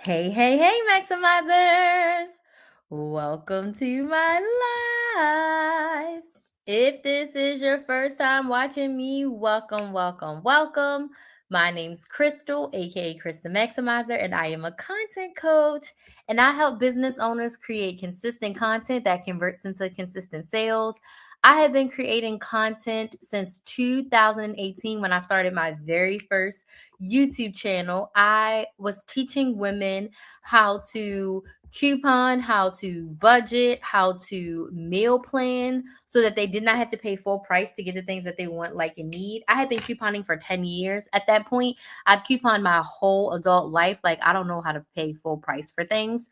Hey, hey, hey, Maximizers! Welcome to my life. If this is your first time watching me, welcome, welcome, welcome. My name's Crystal, aka Krista Maximizer, and I am a content coach. And I help business owners create consistent content that converts into consistent sales. I have been creating content since 2018 when I started my very first YouTube channel. I was teaching women how to coupon, how to budget, how to meal plan so that they did not have to pay full price to get the things that they want, like, and need. I had been couponing for 10 years at that point. I've couponed my whole adult life. Like, I don't know how to pay full price for things.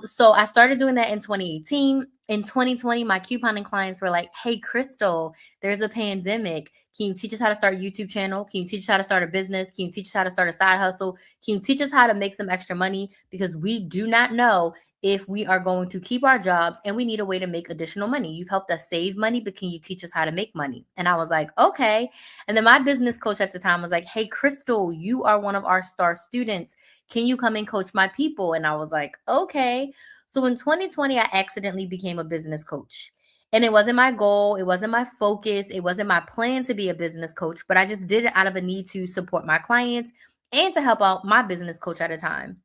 So I started doing that in 2018. In 2020, my couponing clients were like, "Hey, Crystal, there's a pandemic. Can you teach us how to start a YouTube channel? Can you teach us how to start a business? Can you teach us how to start a side hustle? Can you teach us how to make some extra money? Because we do not know if we are going to keep our jobs and we need a way to make additional money. You've helped us save money, but can you teach us how to make money?" And I was like, okay. And then my business coach at the time was like, "Hey, Crystal, you are one of our star students. Can you come and coach my people?" And I was like, okay. So in 2020, I accidentally became a business coach. And it wasn't my goal, it wasn't my focus, it wasn't my plan to be a business coach, but I just did it out of a need to support my clients and to help out my business coach at a time.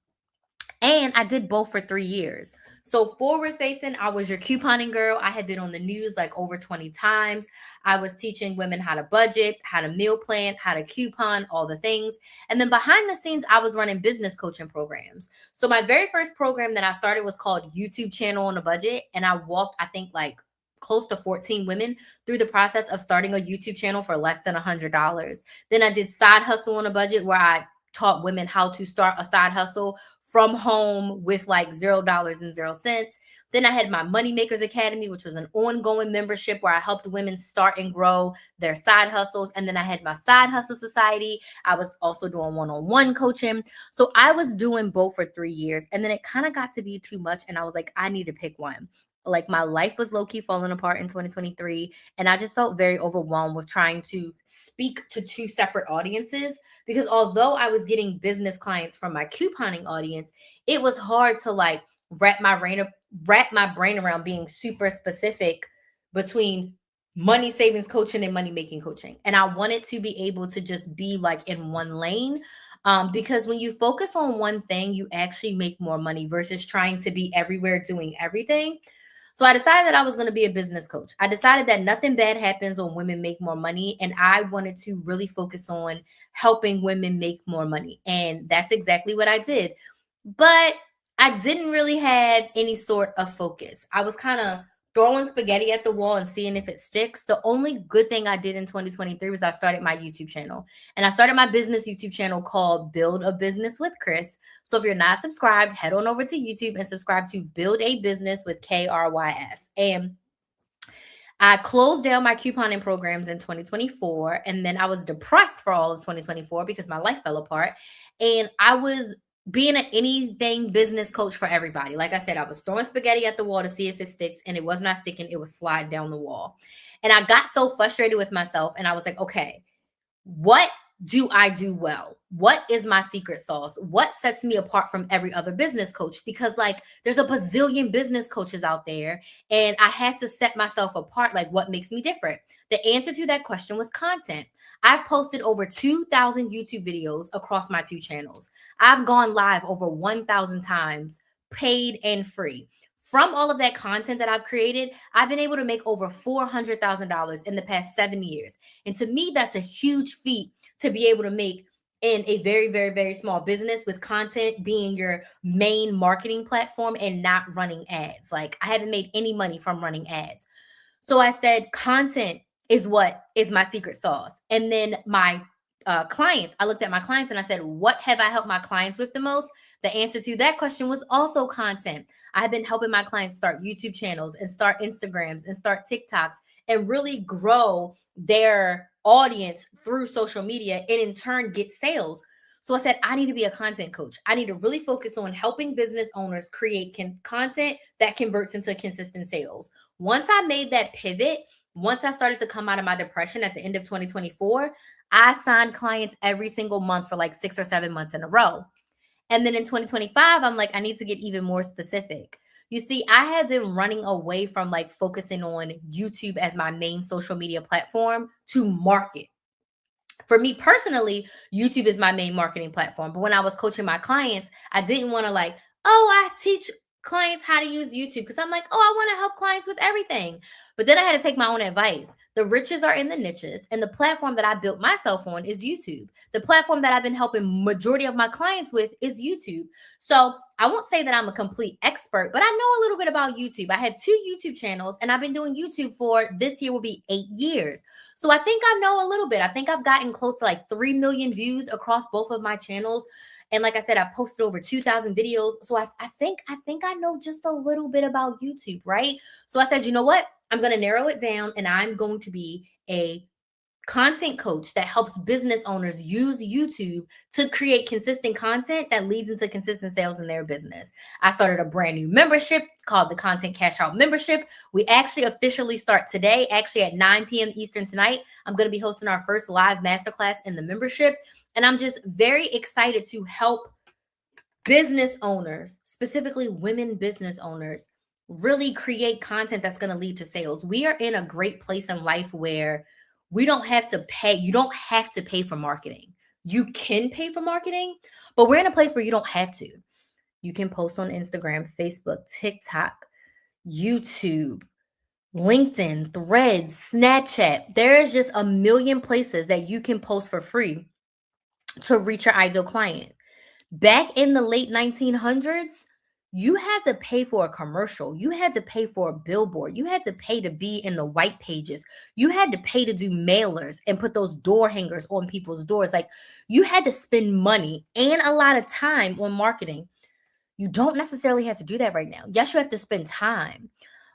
And I did both for 3 years. So forward facing, I was your couponing girl. I had been on the news like over 20 times. I was teaching women how to budget, how to meal plan, how to coupon, all the things. And then behind the scenes, I was running business coaching programs. So my very first program that I started was called YouTube Channel on a Budget. And I walked, I think, like close to 14 women through the process of starting a YouTube channel for less than $100. Then I did Side Hustle on a Budget, where I taught women how to start a side hustle from home with like $0 and 0 cents. Then I had my Money Makers Academy, which was an ongoing membership where I helped women start and grow their side hustles. And then I had my Side Hustle Society. I was also doing one-on-one coaching. So I was doing both for 3 years. And then it kind of got to be too much. And I was like, I need to pick one. Like, my life was low-key falling apart in 2023. And I just felt very overwhelmed with trying to speak to two separate audiences, because although I was getting business clients from my couponing audience, it was hard to like wrap my brain around being super specific between money savings coaching and money making coaching. And I wanted to be able to just be like in one lane. Because when you focus on one thing, you actually make more money versus trying to be everywhere doing everything. So I decided that I was going to be a business coach. I decided that nothing bad happens when women make more money. And I wanted to really focus on helping women make more money. And that's exactly what I did. But I didn't really have any sort of focus. I was kind of throwing spaghetti at the wall and seeing if it sticks. The only good thing I did in 2023 was I started my YouTube channel. And I started my business YouTube channel called Build a Business with Chris. So if you're not subscribed, head on over to YouTube and subscribe to Build a Business with KRYS. And I closed down my couponing programs in 2024. And then I was depressed for all of 2024 because my life fell apart. And I was being an anything business coach for everybody. Like I said, I was throwing spaghetti at the wall to see if it sticks, and it was not sticking. It was sliding down the wall. And I got so frustrated with myself, and I was like, okay, what do I do well? What is my secret sauce? What sets me apart from every other business coach? Because like there's a bazillion business coaches out there, and I have to set myself apart. Like, what makes me different? The answer to that question was content. I've posted over 2,000 YouTube videos across my two channels. I've gone live over 1,000 times, paid and free. From all of that content that I've created, I've been able to make over $400,000 in the past 7 years. And to me, that's a huge feat to be able to make in a very, very, very small business, with content being your main marketing platform and not running ads. Like, I haven't made any money from running ads. So I said, content is what is my secret sauce. And then my clients, I looked at my clients and I said, what have I helped my clients with the most? The answer to that question was also content. I've been helping my clients start YouTube channels and start Instagrams and start TikToks and really grow their audience through social media, and in turn get sales. So I said, I need to be a content coach. I need to really focus on helping business owners create content that converts into consistent sales. Once I made that pivot, once I started to come out of my depression at the end of 2024, I signed clients every single month for like 6 or 7 months in a row. And then in 2025, I'm like, I need to get even more specific. You see, I have been running away from like focusing on YouTube as my main social media platform to market. For me personally, YouTube is my main marketing platform. But when I was coaching my clients, I didn't want to like, oh, I teach clients how to use YouTube because I'm like, oh, I want to help clients with everything. But then I had to take my own advice. The riches are in the niches, and the platform that I built myself on is YouTube. The platform that I've been helping majority of my clients with is YouTube. So I won't say that I'm a complete expert, but I know a little bit about YouTube. I have 2 YouTube channels, and I've been doing YouTube for this year will be 8 years. So I think I know a little bit. I think I've gotten close to like 3 million views across both of my channels. And like I said, I've posted over 2,000 videos. So I think I know just a little bit about YouTube, right? So I said, you know what? I'm going to narrow it down, and I'm going to be a content coach that helps business owners use YouTube to create consistent content that leads into consistent sales in their business. I started a brand new membership called the Content Cash Out Membership. We actually officially start today, actually at 9 p.m. Eastern tonight. I'm going to be hosting our first live masterclass in the membership. And I'm just very excited to help business owners, specifically women business owners, really create content that's going to lead to sales. We are in a great place in life where we don't have to pay. You don't have to pay for marketing. You can pay for marketing, but we're in a place where you don't have to. You can post on Instagram, Facebook, TikTok, YouTube, LinkedIn, Threads, Snapchat. There is just a million places that you can post for free to reach your ideal client. Back in the late 1900s, you had to pay for a commercial. You had to pay for a billboard. You had to pay to be in the white pages. You had to pay to do mailers and put those door hangers on people's doors. Like, you had to spend money and a lot of time on marketing. You don't necessarily have to do that right now. Yes, you have to spend time,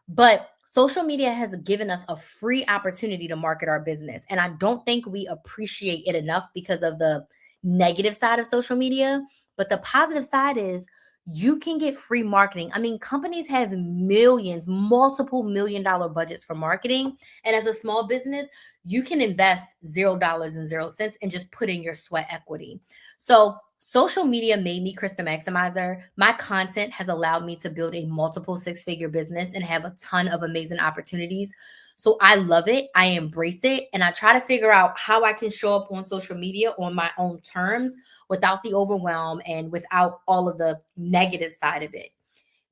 but social media has given us a free opportunity to market our business. And I don't think we appreciate it enough because of the negative side of social media. But the positive side is you can get free marketing. I mean, companies have millions, multiple $1 million budgets for marketing. And as a small business, you can invest $0 and 0 cents and just put in your sweat equity. So social media made me Chris the Maximizer. My content has allowed me to build a multiple 6-figure business and have a ton of amazing opportunities. So I love it. I embrace it. And I try to figure out how I can show up on social media on my own terms without the overwhelm and without all of the negative side of it.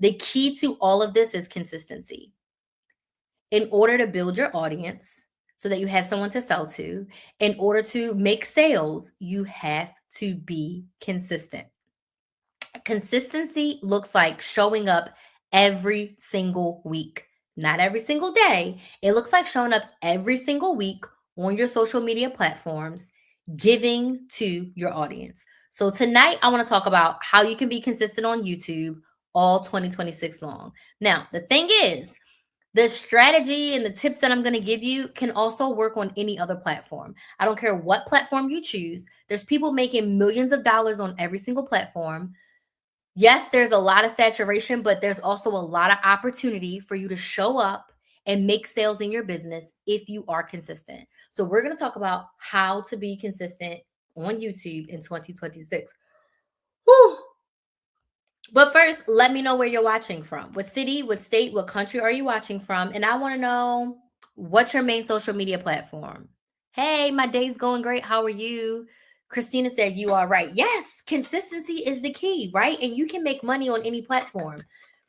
The key to all of this is consistency. In order to build your audience so that you have someone to sell to, in order to make sales, you have to be consistent. Consistency looks like showing up every single week, not every single day. It looks like showing up every single week on your social media platforms, giving to your audience. So tonight, I want to talk about how you can be consistent on YouTube all 2026 long. Now, the thing is, the strategy and the tips that I'm going to give you can also work on any other platform. I don't care what platform you choose. There's people making millions of dollars on every single platform. Yes, there's a lot of saturation, but there's also a lot of opportunity for you to show up and make sales in your business if you are consistent. So we're going to talk about how to be consistent on YouTube in 2026. Whew. But first, let me know where you're watching from. What city, what state, what country are you watching from? And I want to know, what's your main social media platform? Hey, my day's going great. How are you? Christina said, you are right. Yes, consistency is the key, right? And you can make money on any platform.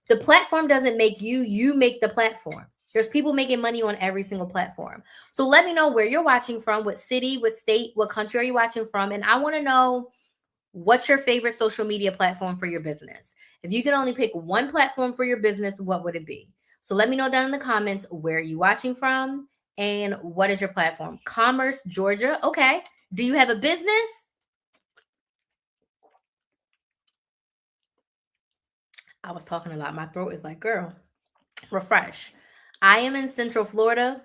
The platform doesn't make you, you make the platform. There's people making money on every single platform. So let me know where you're watching from, what city, what state, what country are you watching from? And I want to know, what's your favorite social media platform for your business? If you could only pick one platform for your business, what would it be? So let me know down in the comments, where are you watching from and what is your platform? Commerce, Georgia. Okay. Do you have a business? I was talking a lot. My throat is like, girl, refresh. I am in Central Florida.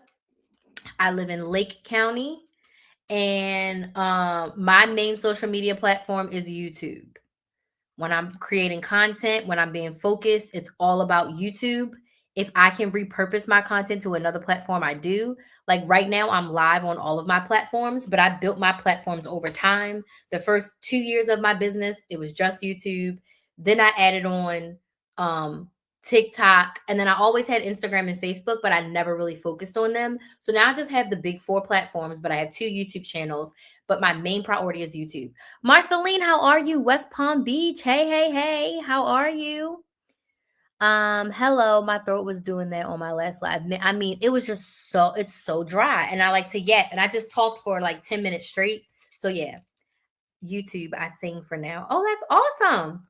I live in Lake County. And my main social media platform is YouTube. When I'm creating content, when I'm being focused, it's all about YouTube. If I can repurpose my content to another platform, I do. Like right now, I'm live on all of my platforms, but I built my platforms over time. The first 2 years of my business, it was just YouTube. Then I added on TikTok, and then I always had Instagram and Facebook, but I never really focused on them. So now I just have the big 4 platforms, but I have 2 YouTube channels. But my main priority is YouTube. Marceline, how are you? West Palm Beach. Hey, hey, hey. How are you? Hello. My throat was doing that on my last live. I mean, it was just it's so dry. And I like to yet. And I just talked for like 10 minutes straight. So yeah, YouTube, I sing for now. Oh, that's awesome.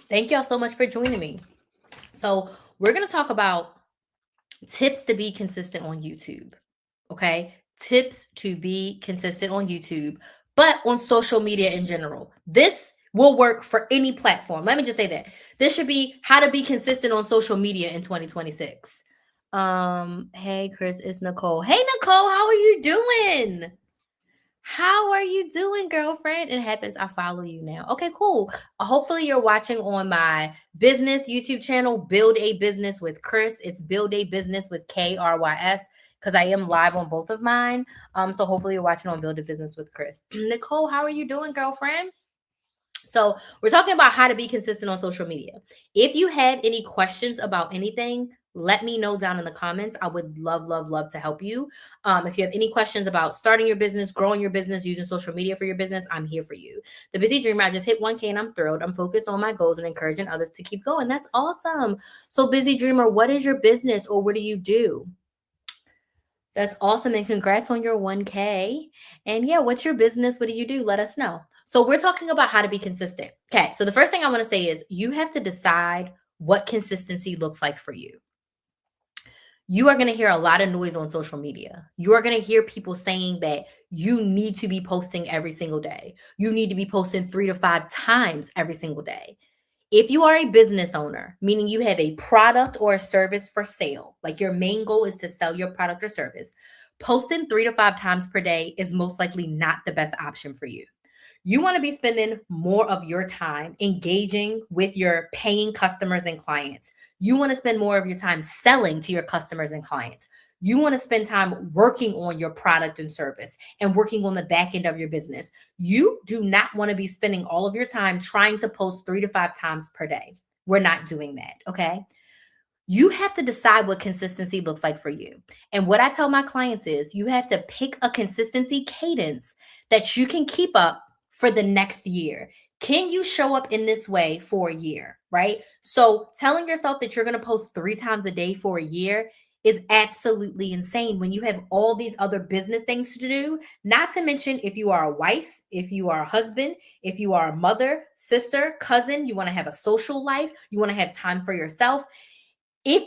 Thank y'all so much for joining me. So we're going to talk about tips to be consistent on YouTube. Okay. Tips to be consistent on YouTube, but on social media in general. This will work for any platform. Let me just say that. This should be how to be consistent on social media in 2026. Hey Chris, it's Nicole. Hey Nicole, how are you doing? How are you doing, girlfriend? It happens. I follow you now. Okay, cool. Hopefully, you're watching on my business YouTube channel, Build a Business with Chris. It's Build a Business with KRYS because I am live on both of mine. So hopefully, you're watching on Build a Business with Chris. Nicole, how are you doing, girlfriend? So we're talking about how to be consistent on social media. If you have any questions about anything, let me know down in the comments. I would love, love, love to help you. If you have any questions about starting your business, growing your business, using social media for your business, I'm here for you. The Busy Dreamer, I just hit 1K and I'm thrilled. I'm focused on my goals and encouraging others to keep going. That's awesome. So Busy Dreamer, what is your business or what do you do? That's awesome. And congrats on your 1K. And yeah, what's your business? What do you do? Let us know. So we're talking about how to be consistent. Okay. So the first thing I want to say is you have to decide what consistency looks like for you. You are going to hear a lot of noise on social media. You are going to hear people saying that you need to be posting every single day. You need to be posting 3 to 5 times every single day. If you are a business owner, meaning you have a product or a service for sale, like your main goal is to sell your product or service, posting 3 to 5 times per day is most likely not the best option for you. You want to be spending more of your time engaging with your paying customers and clients. You want to spend more of your time selling to your customers and clients. You want to spend time working on your product and service and working on the back end of your business. You do not want to be spending all of your time trying to post 3 to 5 times per day. We're not doing that. Okay. You have to decide what consistency looks like for you. And what I tell my clients is you have to pick a consistency cadence that you can keep up for the next year. Can you show up in this way for a year, right? So telling yourself that you're going to post 3 times a day for a year is absolutely insane when you have all these other business things to do. Not to mention if you are a wife, if you are a husband, if you are a mother, sister, cousin, you want to have a social life, you want to have time for yourself.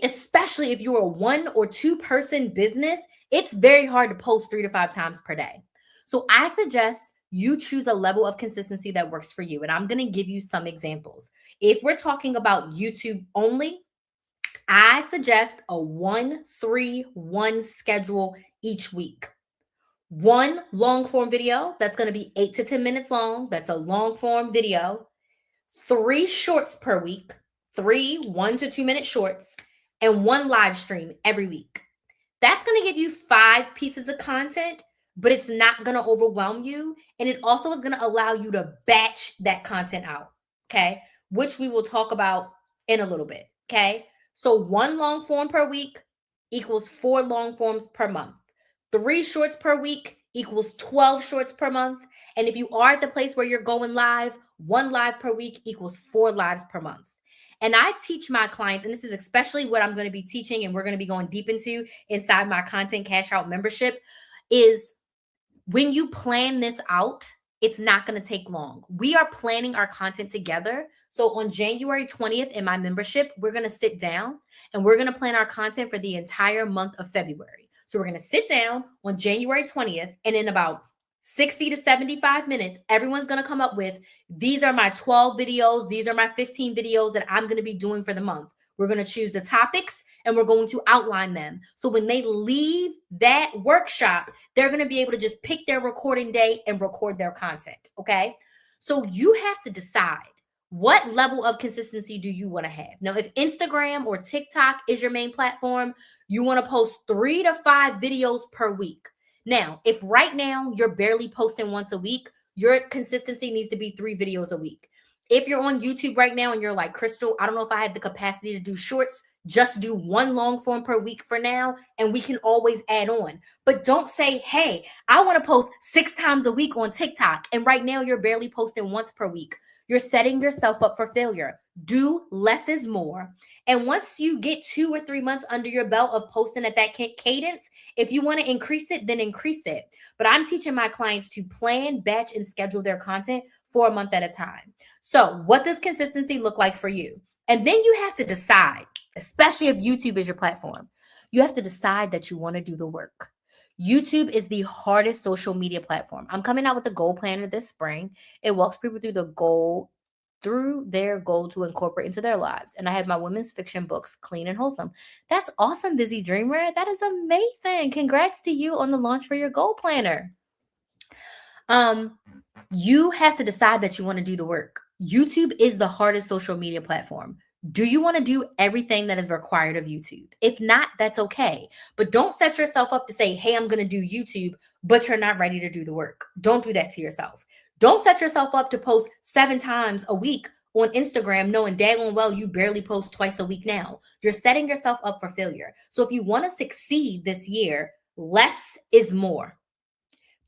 Especially if you're a 1 or 2 person business, it's very hard to post 3 to 5 times per day. So I suggest you choose a level of consistency that works for you. And I'm going to give you some examples. If we're talking about YouTube only, I suggest a 1-3-1 schedule each week. 1 long form video that's going to be 8 to 10 minutes long. That's a long form video. 3 shorts per week, 3 1 to 2 minute shorts, and 1 live stream every week. That's going to give you 5 pieces of content, but it's not going to overwhelm you. And it also is going to allow you to batch that content out. Okay. Which we will talk about in a little bit. Okay. So 1 long form per week equals 4 long forms per month. 3 shorts per week equals 12 shorts per month. And if you are at the place where you're going live, 1 live per week equals 4 lives per month. And I teach my clients, and this is especially what I'm going to be teaching and we're going to be going deep into inside my content cash out membership, is when you plan this out, it's not going to take long. We are planning our content together. So on January 20th in my membership, we're going to sit down and we're going to plan our content for the entire month of February. So we're going to sit down on January 20th, and in about 60 to 75 minutes, everyone's going to come up with, these are my 12 videos. These are my 15 videos that I'm going to be doing for the month. We're going to choose the topics and we're going to outline them. So when they leave that workshop, they're going to be able to just pick their recording day and record their content. Okay. So you have to decide, What level of consistency do you want to have? Now, if Instagram or TikTok is your main platform, you want to post 3 to 5 videos per week. Now, if right now you're barely posting once a week, your consistency needs to be 3 videos a week. If you're on YouTube right now and you're like, Crystal, I don't know if I have the capacity to do shorts, just do 1 long form per week for now, and we can always add on. But don't say, hey, I want to post 6 times a week on TikTok, and right now you're barely posting once per week. You're setting yourself up for failure. Do less is more. And once you get 2 or 3 months under your belt of posting at that cadence, if you want to increase it, then increase it. But I'm teaching my clients to plan, batch, and schedule their content for a month at a time. So, what does consistency look like for you? And then you have to decide, especially if YouTube is your platform, you have to decide that you want to do the work. YouTube is the hardest social media platform. I'm coming out with a goal planner this spring. It walks people through their goal to incorporate into their lives. And I have my women's fiction books, Clean and Wholesome. That's awesome, Busy Dreamer. That is amazing. Congrats to you on the launch for your goal planner. You have to decide that you want to do the work. YouTube is the hardest social media platform. Do you want to do everything that is required of YouTube? If not, that's okay. But don't set yourself up to say, hey, I'm going to do YouTube, but you're not ready to do the work. Don't do that to yourself. Don't set yourself up to post 7 times a week on Instagram, knowing daggone well you barely post twice a week now. You're setting yourself up for failure. So if you want to succeed this year, less is more.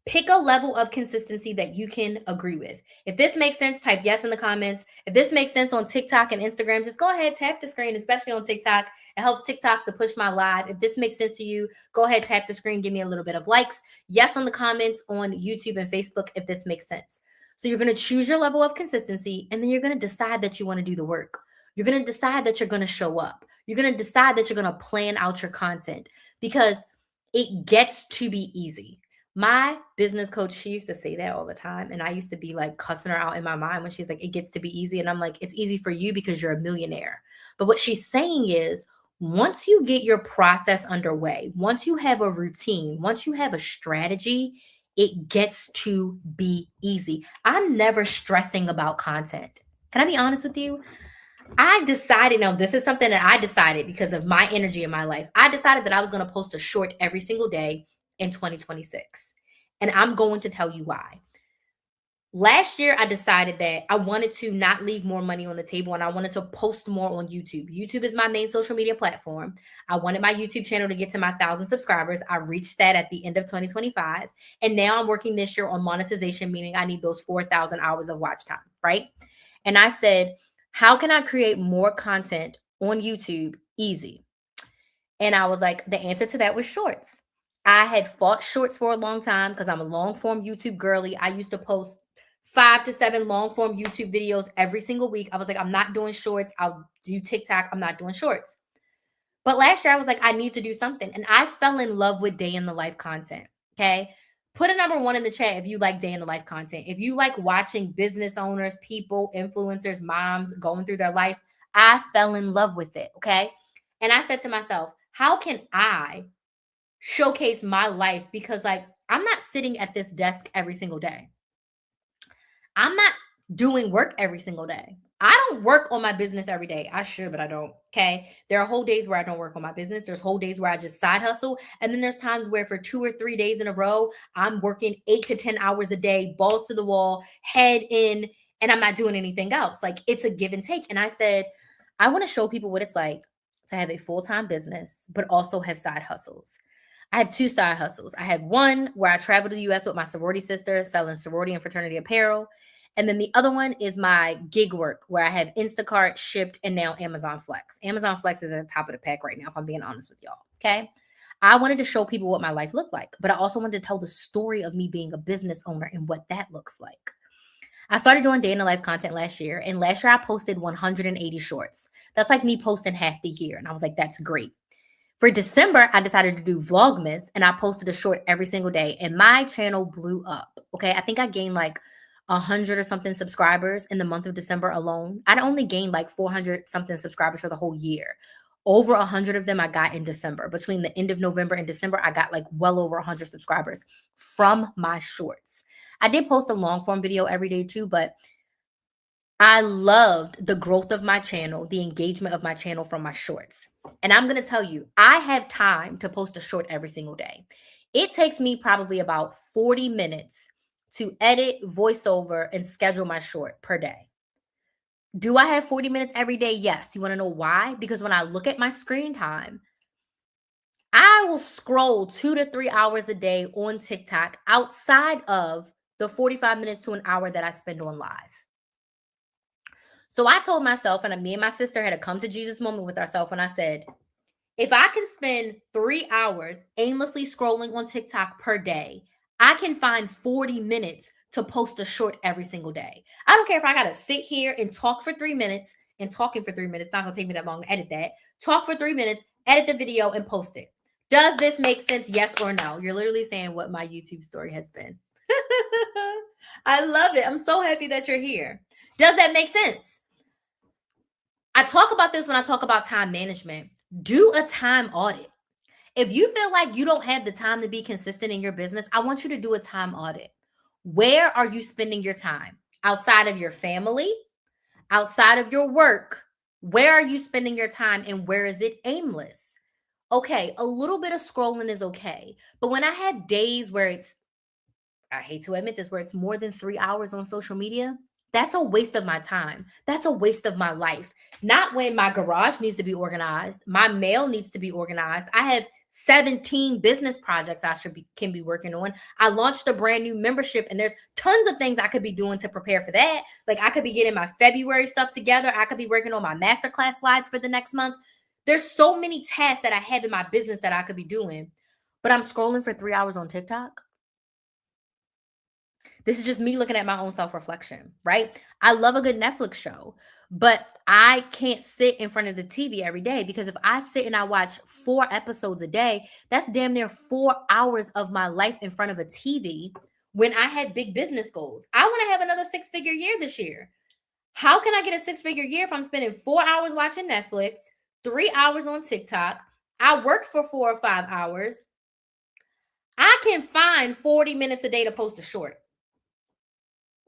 Pick a level of consistency that you can agree with. If this makes sense, type yes in the comments. If this makes sense on TikTok and Instagram, just go ahead, tap the screen, especially on TikTok. It helps TikTok to push my live. If this makes sense to you, go ahead, tap the screen, give me a little bit of likes. Yes on the comments on YouTube and Facebook if this makes sense. So you're going to choose your level of consistency, and then you're going to decide that you want to do the work. You're going to decide that you're going to show up. You're going to decide that you're going to plan out your content, because it gets to be easy. My business coach, she used to say that all the time. And I used to be like cussing her out in my mind when she's like, it gets to be easy. And I'm like, it's easy for you because you're a millionaire. But what she's saying is, once you get your process underway, once you have a routine, once you have a strategy, it gets to be easy. I'm never stressing about content. Can I be honest with you? I decided, now this is something that I decided because of my energy in my life. I decided that I was going to post a short every single day in 2026. And I'm going to tell you why. Last year, I decided that I wanted to not leave more money on the table, and I wanted to post more on YouTube. YouTube is my main social media platform. I wanted my YouTube channel to get to my 1,000 subscribers. I reached that at the end of 2025. And now I'm working this year on monetization, meaning I need those 4,000 hours of watch time, right? And I said, how can I create more content on YouTube easy? And I was like, the answer to that was shorts. I had fought shorts for a long time because I'm a long form YouTube girly. I used to post 5 to 7 long form YouTube videos every single week. I was like, I'm not doing shorts. I'll do TikTok. I'm not doing shorts. But last year I was like, I need to do something. And I fell in love with day in the life content. Okay. Put a number 1 in the chat if you like day in the life content. If you like watching business owners, people, influencers, moms going through their life, I fell in love with it. Okay. And I said to myself, how can I showcase my life? Because like, I'm not sitting at this desk every single day. I'm not doing work every single day. I don't work on my business every day. I should, but I don't. Okay. There are whole days where I don't work on my business. There's whole days where I just side hustle. And then there's times where for 2 or 3 days in a row, I'm working 8 to 10 hours a day, balls to the wall, head in, and I'm not doing anything else. Like, it's a give and take. And I said, I want to show people what it's like to have a full-time business, but also have side hustles. I have 2 side hustles. I have one where I travel to the US with my sorority sister selling sorority and fraternity apparel. And then the other one is my gig work where I have Instacart, Shipped, and now Amazon Flex. Amazon Flex is at the top of the pack right now, if I'm being honest with y'all. Okay. I wanted to show people what my life looked like, but I also wanted to tell the story of me being a business owner and what that looks like. I started doing day in the life content last year, and last year I posted 180 shorts. That's like me posting half the year. And I was like, that's great. For December, I decided to do Vlogmas, and I posted a short every single day, and my channel blew up. Okay. I think I gained like 100 or something subscribers in the month of December alone. I'd only gained like 400 something subscribers for the whole year. Over 100 of them I got in December. Between the end of November and December, I got like well over 100 subscribers from my shorts. I did post a long form video every day too, but I loved the growth of my channel, the engagement of my channel from my shorts. And I'm going to tell you, I have time to post a short every single day. It takes me probably about 40 minutes to edit, voiceover, and schedule my short per day. Do I have 40 minutes every day? Yes. You want to know why? Because when I look at my screen time, I will scroll 2 to 3 hours a day on TikTok outside of the 45 minutes to an hour that I spend on live. So I told myself, and me and my sister had a come to Jesus moment with ourselves, and I said, if I can spend 3 hours aimlessly scrolling on TikTok per day, I can find 40 minutes to post a short every single day. I don't care if I got to sit here and talk for 3 minutes, and talking for 3 minutes, not going to take me that long to edit that. Talk for 3 minutes, edit the video, and post it. Does this make sense? Yes or no? You're literally saying what my YouTube story has been. I love it. I'm so happy that you're here. Does that make sense? I talk about this when I talk about time management. Do a time audit. If you feel like you don't have the time to be consistent in your business, I want you to do a time audit. Where are you spending your time? Outside of your family, outside of your work, where are you spending your time and where is it aimless? Okay, a little bit of scrolling is okay. But when I have days where I hate to admit this, where it's more than 3 hours on social media, that's a waste of my time. That's a waste of my life. Not when my garage needs to be organized, my mail needs to be organized. I have 17 business projects I can be working on. I launched a brand new membership, and there's tons of things I could be doing to prepare for that. Like I could be getting my February stuff together. I could be working on my masterclass slides for the next month. There's so many tasks that I have in my business that I could be doing, but I'm scrolling for 3 hours on TikTok. This is just me looking at my own self-reflection, right? I love a good Netflix show, but I can't sit in front of the TV every day, because if I sit and I watch 4 episodes a day, that's damn near 4 hours of my life in front of a TV when I had big business goals. I want to have another 6-figure year this year. How can I get a 6-figure year if I'm spending 4 hours watching Netflix, 3 hours on TikTok? I worked for 4 or 5 hours. I can find 40 minutes a day to post a short.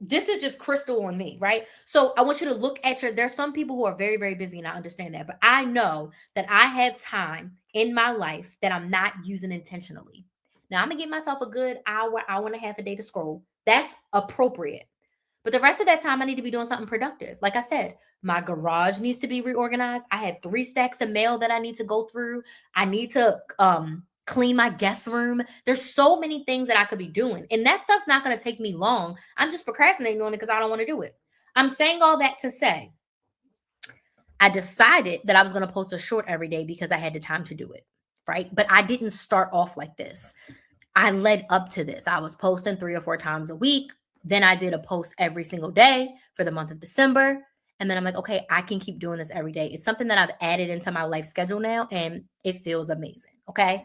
This is just crystal on me, right? So I want you to look at there's some people who are very, very busy, and I understand that, but I know that I have time in my life that I'm not using intentionally. Now I'm gonna give myself a good hour and a half a day to scroll. That's appropriate. But the rest of that time, I need to be doing something productive. Like I said, my garage needs to be reorganized. I have 3 stacks of mail that I need to go through. I need to clean my guest room. There's so many things that I could be doing. And that stuff's not going to take me long. I'm just procrastinating on it because I don't want to do it. I'm saying all that to say, I decided that I was going to post a short every day because I had the time to do it. Right. But I didn't start off like this. I led up to this. I was posting 3 or 4 times a week. Then I did a post every single day for the month of December. And then I'm like, okay, I can keep doing this every day. It's something that I've added into my life schedule now, and it feels amazing. Okay.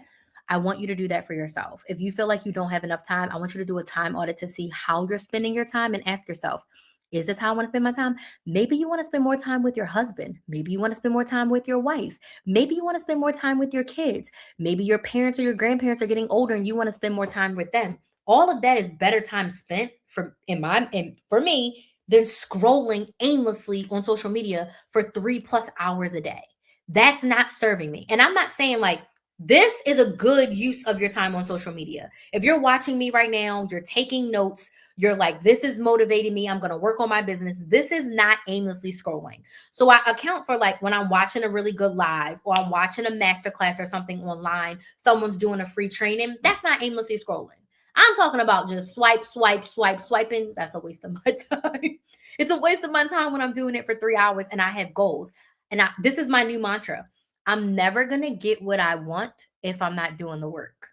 I want you to do that for yourself. If you feel like you don't have enough time, I want you to do a time audit to see how you're spending your time and ask yourself, is this how I want to spend my time? Maybe you want to spend more time with your husband. Maybe you want to spend more time with your wife. Maybe you want to spend more time with your kids. Maybe your parents or your grandparents are getting older and you want to spend more time with them. All of that is better time spent for me than scrolling aimlessly on social media for 3+ hours a day. That's not serving me. And I'm not saying like this is a good use of your time on social media. If you're watching me right now, you're taking notes, you're like, this is motivating me, I'm going to work on my business. This is not aimlessly scrolling. So I account for like when I'm watching a really good live, or I'm watching a masterclass or something online, someone's doing a free training. That's not aimlessly scrolling. I'm talking about just swiping. That's a waste of my time. It's a waste of my time when I'm doing it for 3 hours and I have goals. And this is my new mantra. I'm never going to get what I want if I'm not doing the work.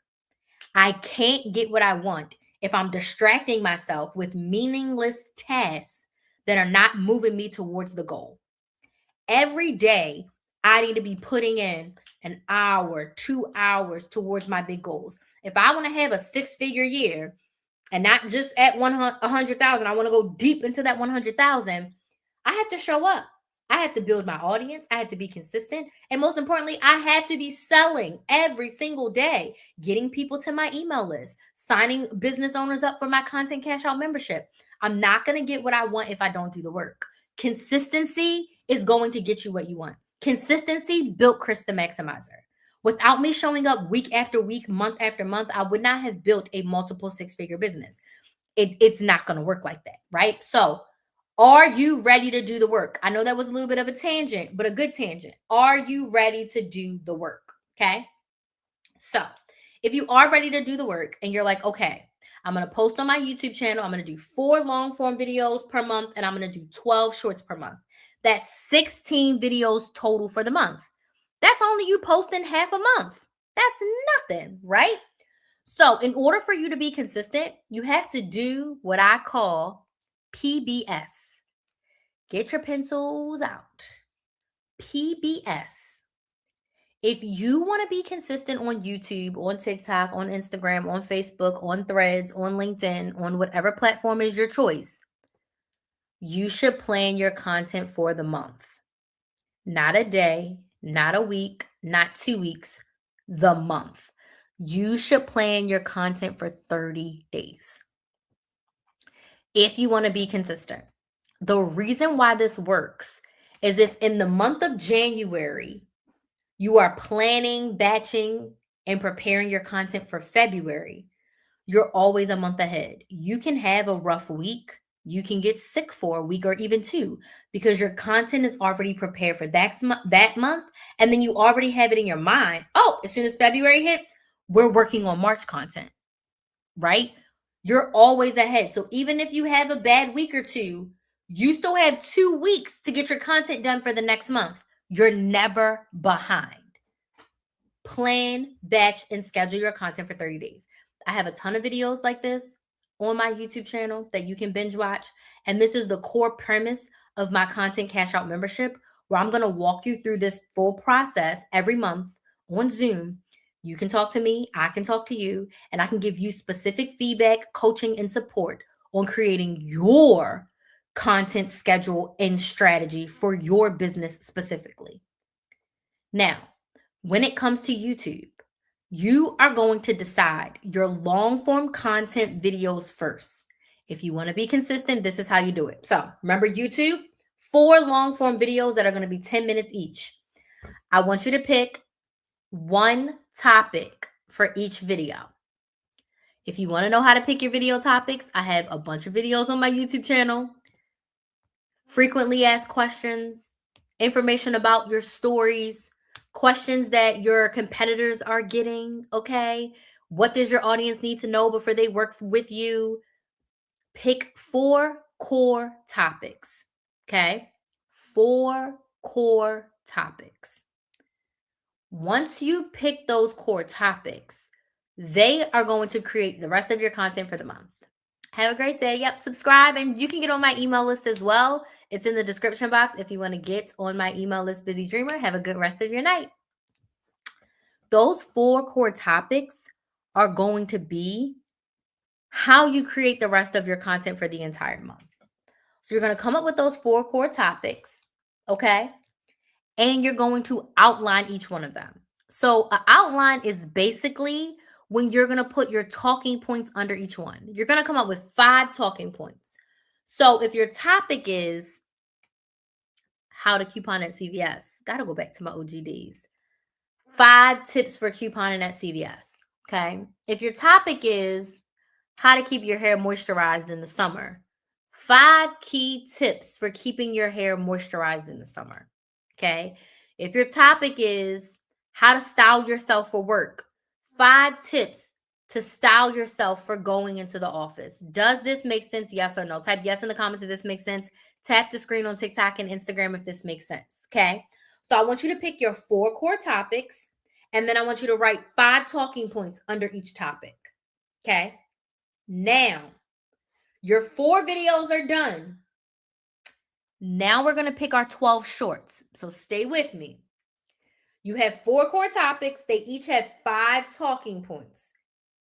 I can't get what I want if I'm distracting myself with meaningless tasks that are not moving me towards the goal. Every day, I need to be putting in an hour, 2 hours towards my big goals. If I want to have a 6-figure year and not just at 100,000, I want to go deep into that 100,000, I have to show up. I have to build my audience. I have to be consistent. And most importantly, I have to be selling every single day, getting people to my email list, signing business owners up for my content cash out membership. I'm not going to get what I want if I don't do the work. Consistency is going to get you what you want. Consistency built Chris the Maximizer. Without me showing up week after week, month after month, I would not have built a multiple six-figure business. It's not going to work like that, right? So, are you ready to do the work? I know that was a little bit of a tangent, but a good tangent. Are you ready to do the work? Okay. So, if you are ready to do the work and you're like, okay, I'm going to post on my YouTube channel, I'm going to do 4 long form videos per month, and I'm going to do 12 shorts per month. That's 16 videos total for the month. That's only you posting half a month. That's nothing, right? So, in order for you to be consistent, you have to do what I call PBS. Get your pencils out. PBS. If you want to be consistent on YouTube, on TikTok, on Instagram, on Facebook, on Threads, on LinkedIn, on whatever platform is your choice, you should plan your content for the month. Not a day, not a week, not 2 weeks, the month. You should plan your content for 30 days. If you want to be consistent. The reason why this works is if in the month of January, you are planning, batching, and preparing your content for February, you're always a month ahead. You can have a rough week. You can get sick for a week or even 2 because your content is already prepared for that month. And then you already have it in your mind. Oh, as soon as February hits, we're working on March content, right? You're always ahead. So even if you have a bad week or 2, you still have 2 weeks to get your content done for the next month. You're never behind. Plan, batch, and schedule your content for 30 days. I have a ton of videos like this on my YouTube channel that you can binge watch. And this is the core premise of my content cash out membership, where I'm going to walk you through this full process every month on Zoom. You can talk to me, I can talk to you, and I can give you specific feedback, coaching, and support on creating your content schedule and strategy for your business specifically. Now, when it comes to YouTube, you are going to decide your long form content videos first. If you want to be consistent, this is how you do it. So remember YouTube, 4 long form videos that are going to be 10 minutes each. I want you to pick one topic for each video. If you want to know how to pick your video topics, I have a bunch of videos on my YouTube channel. Frequently asked questions, information about your stories, questions that your competitors are getting, okay? What does your audience need to know before they work with you? Pick 4 core topics, okay? 4 core topics. Once you pick those core topics, they are going to create the rest of your content for the month. Have a great day. Yep, subscribe, and you can get on my email list as well. It's in the description box if you want to get on my email list, Busy Dreamer. Have a good rest of your night. Those 4 core topics are going to be how you create the rest of your content for the entire month. So you're going to come up with those 4 core topics, okay? And you're going to outline each one of them. So an outline is basically when you're going to put your talking points under each one. You're going to come up with 5 talking points. So if your topic is how to coupon at CVS, got to go back to my OGDs. 5 tips for couponing at CVS, okay? If your topic is how to keep your hair moisturized in the summer, 5 key tips for keeping your hair moisturized in the summer, okay? If your topic is how to style yourself for work, 5 tips to style yourself for going into the office. Does this make sense? Yes or no? Type yes in the comments if this makes sense. Tap the screen on TikTok and Instagram if this makes sense, okay? So I want you to pick your 4 core topics, and then I want you to write 5 talking points under each topic, okay? Now, your 4 videos are done. Now we're going to pick our 12 shorts. So stay with me. You have 4 core topics. They each have 5 talking points.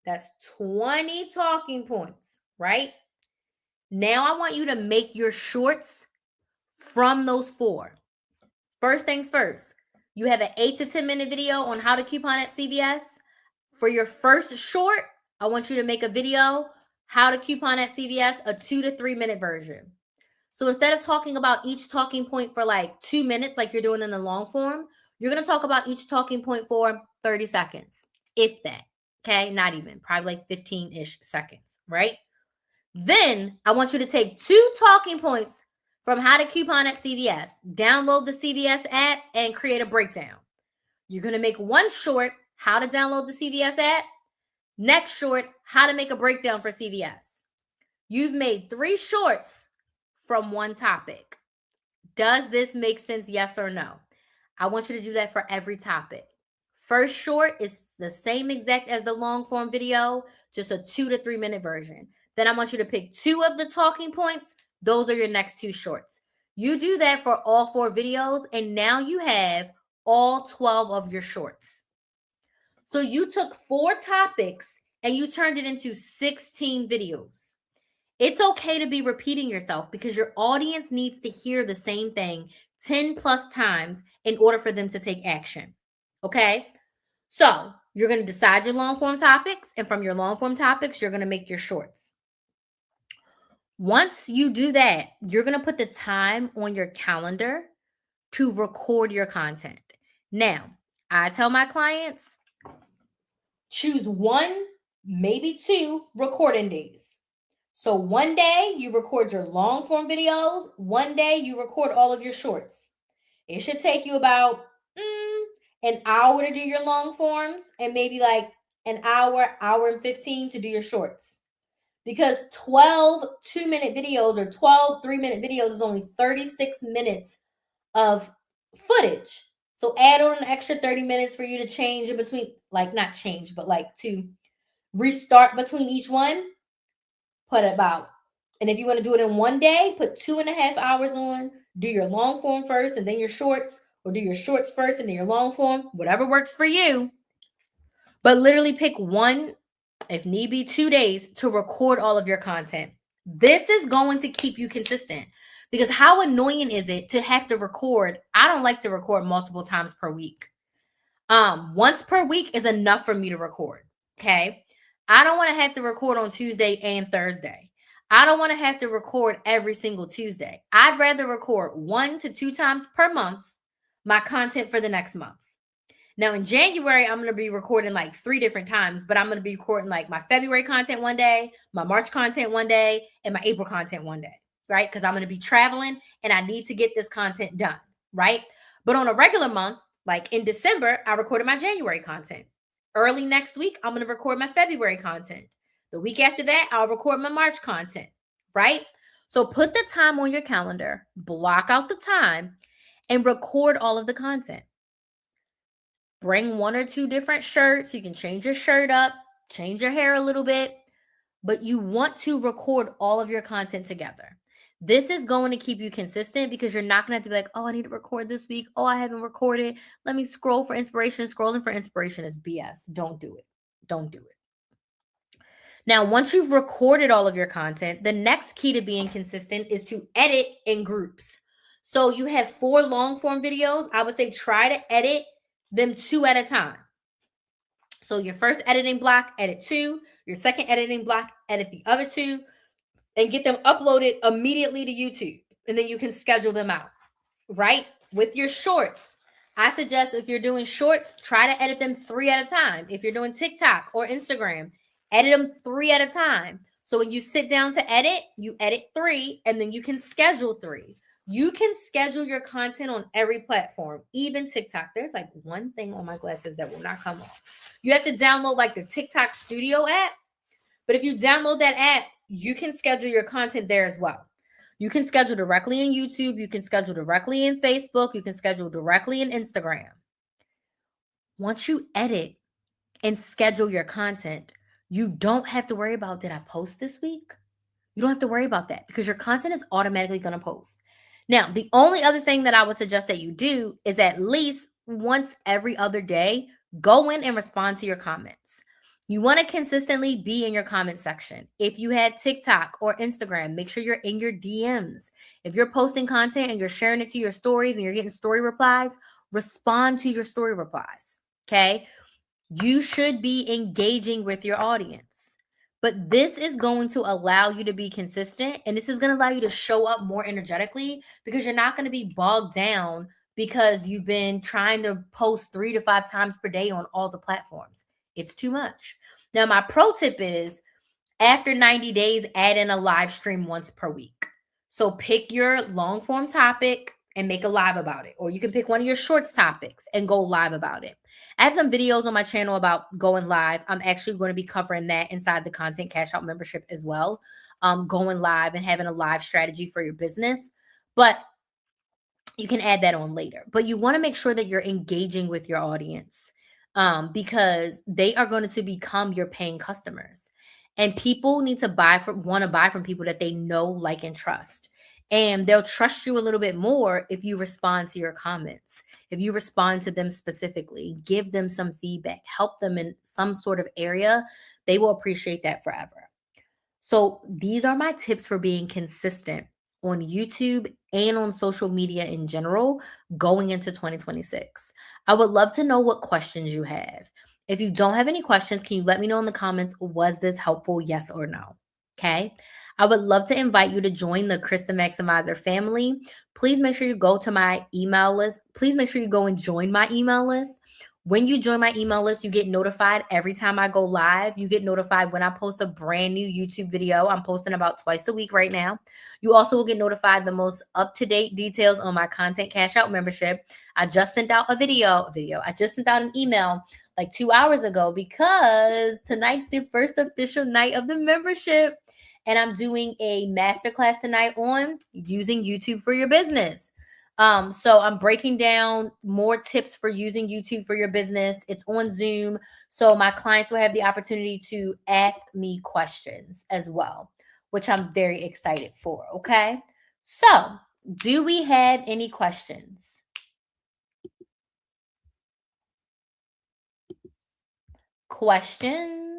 That's 20 talking points, right? Now I want you to make your shorts from those 4. First things first, you have an 8 to 10 minute video on how to coupon at CVS. For your first short, I want you to make a video, how to coupon at CVS, a 2 to 3 minute version. So instead of talking about each talking point for like 2 minutes, like you're doing in the long form, you're going to talk about each talking point for 30 seconds, if that. Okay. Not even, probably like 15-ish seconds, right? Then I want you to take 2 talking points from how to coupon at CVS, download the CVS app, and create a breakdown. You're going to make one short, how to download the CVS app. Next short, how to make a breakdown for CVS. You've made 3 shorts from one topic. Does this make sense? Yes or no? I want you to do that for every topic. First short is the same exact as the long form video, just a 2 to 3 minute version. Then I want you to pick 2 of the talking points. Those are your next 2 shorts. You do that for all 4 videos, and now you have all 12 of your shorts. So you took 4 topics and you turned it into 16 videos. It's okay to be repeating yourself because your audience needs to hear the same thing 10 plus times in order for them to take action. Okay? So you're going to decide your long form topics, and from your long form topics, you're going to make your shorts. Once you do that, you're going to put the time on your calendar to record your content. Now, I tell my clients, choose 1, maybe 2 recording days. So one day you record your long form videos, one day you record all of your shorts. It should take you about an hour to do your long forms and maybe like an hour, hour and 15 to do your shorts. Because 12 2-minute videos or 12 3-minute videos is only 36 minutes of footage. So add on an extra 30 minutes for you to change in between, like not change, but like to restart between each one. Put about, and if you want to do it in one day, put 2.5 hours on, do your long form first and then your shorts, or do your shorts first and then your long form, whatever works for you. But literally pick 1, if need be 2 days to record all of your content. This is going to keep you consistent because how annoying is it to have to record? I don't like to record multiple times per week. Once per week is enough for me to record. Okay. I don't want to have to record on Tuesday and Thursday. I don't want to have to record every single Tuesday. I'd rather record 1 to 2 times per month my content for the next month. Now in January, I'm going to be recording like 3 different times, but I'm going to be recording like my February content one day, my March content one day, and my April content one day, right? Because I'm going to be traveling and I need to get this content done, right? But on a regular month, like in December, I recorded my January content. Early next week, I'm going to record my February content. The week after that, I'll record my March content, right? So put the time on your calendar, block out the time, and record all of the content. Bring 1 or 2 different shirts. You can change your shirt up, change your hair a little bit, but you want to record all of your content together. This is going to keep you consistent because you're not going to have to be like, oh, I need to record this week. Oh, I haven't recorded. Let me scroll for inspiration. Scrolling for inspiration is BS. Don't do it. Don't do it. Now, once you've recorded all of your content, the next key to being consistent is to edit in groups. So you have 4 long form videos. I would say try to edit them 2 at a time. So your first editing block, edit 2. Your second editing block, edit the other 2. And get them uploaded immediately to YouTube. And then you can schedule them out, right? With your shorts, I suggest if you're doing shorts, try to edit them 3 at a time. If you're doing TikTok or Instagram, edit them 3 at a time. So when you sit down to edit, you edit 3 and then you can schedule 3. You can schedule your content on every platform, even TikTok. There's like one thing on my glasses that will not come off. You have to download like the TikTok Studio app. But if you download that app, you can schedule your content there as well. You can schedule directly in YouTube. You can schedule directly in Facebook. You can schedule directly in Instagram. Once you edit and schedule your content, you don't have to worry about, did I post this week? You don't have to worry about that because your content is automatically going to post. Now, the only other thing that I would suggest that you do is at least once every other day, go in and respond to your comments. You want to consistently be in your comment section. If you have TikTok or Instagram, make sure you're in your DMs. If you're posting content and you're sharing it to your stories and you're getting story replies, respond to your story replies, okay? You should be engaging with your audience. But this is going to allow you to be consistent, and this is going to allow you to show up more energetically because you're not going to be bogged down because you've been trying to post 3 to 5 times per day on all the platforms. It's too much. Now, my pro tip is after 90 days, add in a live stream once per week. So pick your long form topic and make a live about it. Or you can pick one of your shorts topics and go live about it. I have some videos on my channel about going live. I'm actually going to be covering that inside the Content Cash Out membership as well. Going live and having a live strategy for your business. But you can add that on later. But you want to make sure that you're engaging with your audience because they are going to become your paying customers. And people need to want to buy from people that they know, like, and trust. And they'll trust you a little bit more if you respond to your comments, if you respond to them specifically, give them some feedback, help them in some sort of area. They will appreciate that forever. So these are my tips for being consistent on YouTube and on social media in general going into 2026. I would love to know what questions you have. If you don't have any questions, can you let me know in the comments, was this helpful, yes or no? Okay. I would love to invite you to join the Krista Maximizer family. Please make sure you go to my email list. Please make sure you go and join my email list. When you join my email list, you get notified every time I go live. You get notified when I post a brand new YouTube video. I'm posting about twice a week right now. You also will get notified the most up-to-date details on my Content Cash Out membership. I just sent out a video. I just sent out an email like 2 hours ago because tonight's the first official night of the membership. And I'm doing a masterclass tonight on using YouTube for your business. So I'm breaking down more tips for using YouTube for your business. It's on Zoom. So my clients will have the opportunity to ask me questions as well, which I'm very excited for. Okay. So do we have any questions? Questions?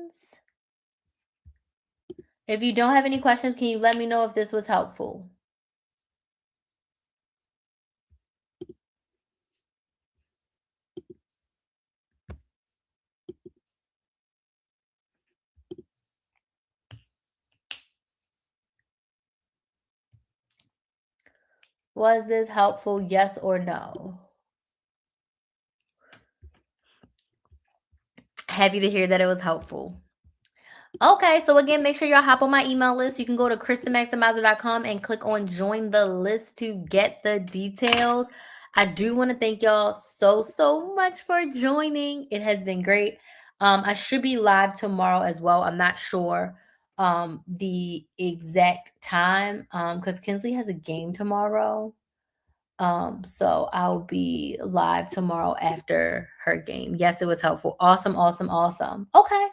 If you don't have any questions, can you let me know if this was helpful? Was this helpful? Yes or no? Happy to hear that it was helpful. Okay, so again, make sure y'all hop on my email list. You can go to KristaMaximizer.com and click on join the list to get the details. I do want to thank y'all so much for joining. It has been great. I should be live tomorrow as well. I'm not sure the exact time because Kinsley has a game tomorrow. So I'll be live tomorrow after her game. Yes, it was helpful. Awesome. Okay.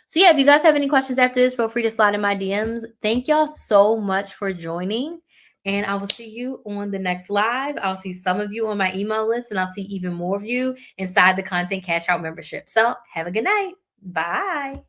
So yeah, if you guys have any questions after this, feel free to slide in my DMs. Thank y'all so much for joining. And I will see you on the next live. I'll see some of you on my email list, and I'll see even more of you inside the Content Cash Out membership. So have a good night. Bye.